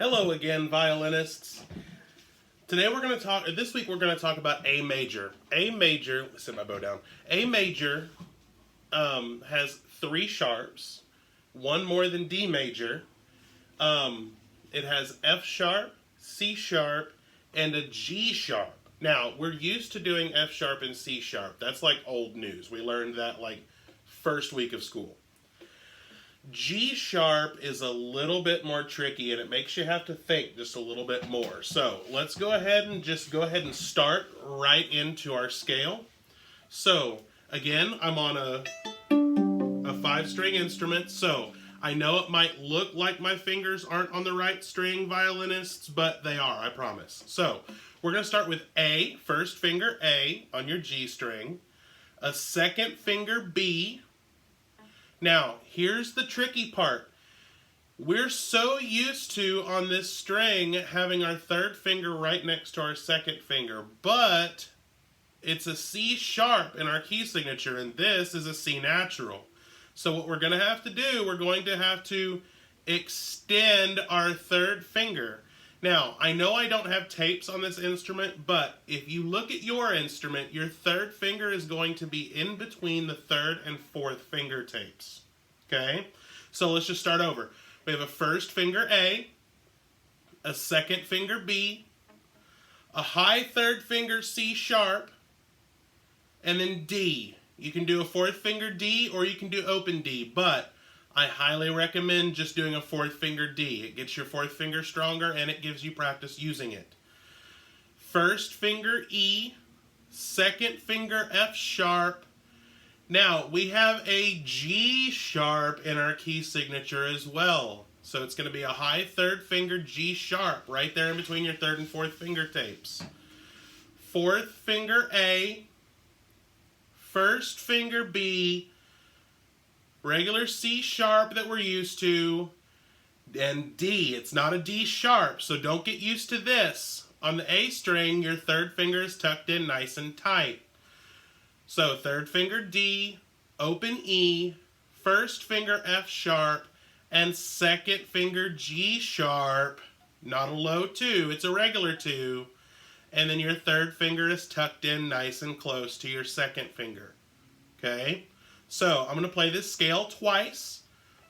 Hello again, violinists. This week we're going to talk about A major. A major, set my bow down. A major has three sharps, one more than D major. It has F sharp, C sharp, and a G sharp. Now, we're used to doing F sharp and C sharp. That's like old news. We learned that like first week of school. G sharp is a little bit more tricky and it makes you have to think just a little bit more. So let's go ahead and start right into our scale. So again, I'm on a 5-string instrument, so I know it might look like my fingers aren't on the right string, violinists, but they are, I promise. So we're going to start with A, first finger A on your G string, a second finger B. Now, here's the tricky part. We're so used to, on this string, having our third finger right next to our second finger, but it's a C sharp in our key signature, and this is a C natural. So what we're going to have to do, we're going to have to extend our third finger. Now, I know I don't have tapes on this instrument, but if you look at your instrument, your third finger is going to be in between the third and fourth finger tapes. Okay? So let's just start over. We have a first finger A, a second finger B, a high third finger C sharp, and then D. You can do a fourth finger D or you can do open D, but I highly recommend just doing a fourth finger D. It gets your fourth finger stronger and it gives you practice using it. First finger E, second finger F sharp. Now, we have a G sharp in our key signature as well. So it's going to be a high third finger G sharp right there in between your third and fourth finger tapes. Fourth finger A, first finger B, regular C sharp that we're used to, and D. It's not a D sharp, so don't get used to this. On the A string, your third finger is tucked in nice and tight. So third finger D, open E, first finger F sharp, and second finger G sharp. Not a low 2, it's a regular 2. And then your third finger is tucked in nice and close to your second finger. Okay? So I'm going to play this scale twice.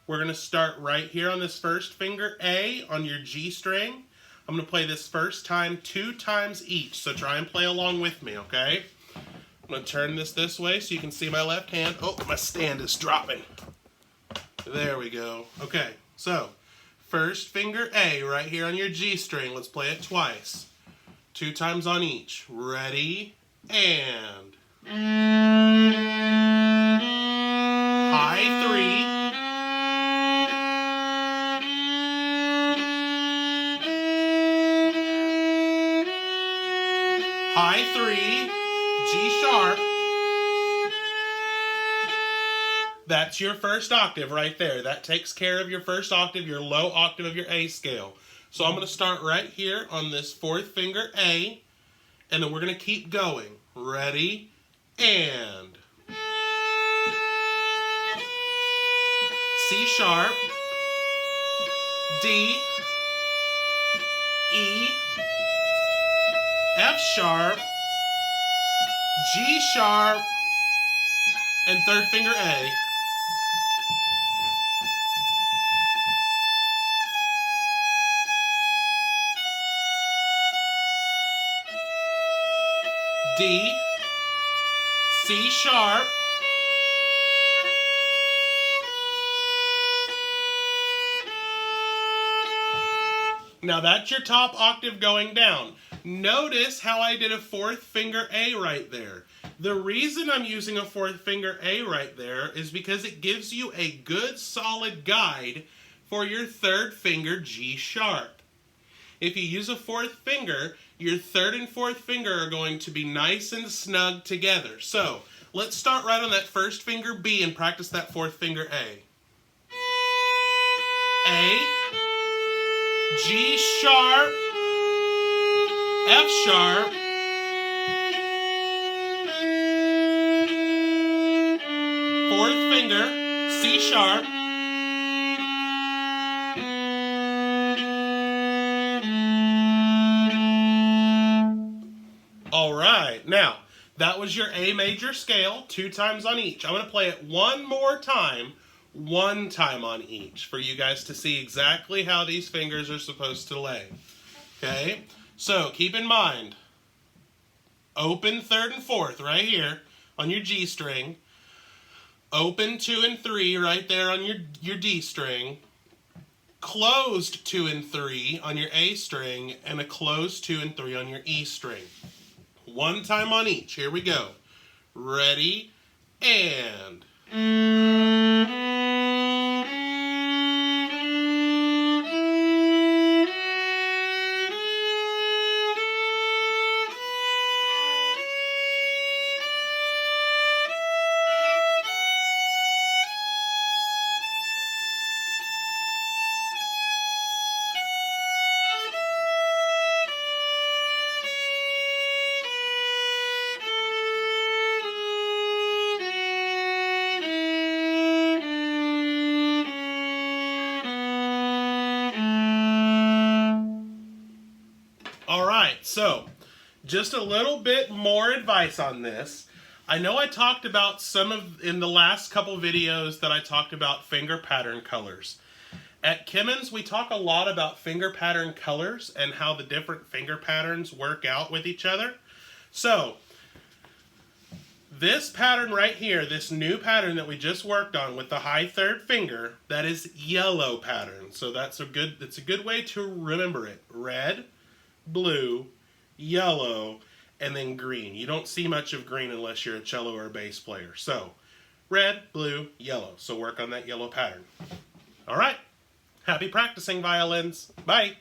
We're going to start right here on this first finger A on your G string. I'm going to play this first time 2 times each, so try and play along with me, okay? I'm going to turn this way so you can see my left hand. Oh, my stand is dropping. There we go. Okay, so first finger A right here on your G string. Let's play it twice. 2 times on each. Ready, and high 3, high 3, G sharp. That's your first octave right there. That takes care of your first octave, your low octave of your A scale. So I'm going to start right here on this fourth finger A, and then we're going to keep going. Ready, and C sharp, D, E, F sharp, G sharp, and third finger A. D, C sharp, now that's your top octave going down. Notice how I did a fourth finger A right there. The reason I'm using a fourth finger A right there is because it gives you a good solid guide for your third finger G sharp. If you use a fourth finger, your third and fourth finger are going to be nice and snug together. So let's start right on that first finger B and practice that fourth finger A. A, G sharp, F sharp, fourth finger, C sharp, All right, now that was your A major scale, 2 times on each. I'm going to play it one more time, 1 time on each, for you guys to see exactly how these fingers are supposed to lay. Okay, so keep in mind, open 3rd and 4th right here on your G string, open 2 and 3 right there on your D string, closed 2 and 3 on your A string, and a closed 2 and 3 on your E string. 1 time on each. Here we go. Ready, and... All right, so just a little bit more advice on this. I know I talked about in the last couple videos that I talked about finger pattern colors. At Kimmons, we talk a lot about finger pattern colors and how the different finger patterns work out with each other. So, this pattern right here, this new pattern that we just worked on with the high 3rd finger, that is yellow pattern. So it's a good way to remember it. Red, blue, yellow, and then green. You don't see much of green unless you're a cello or a bass player. So, red, blue, yellow. So work on that yellow pattern. All right. Happy practicing, violins. Bye.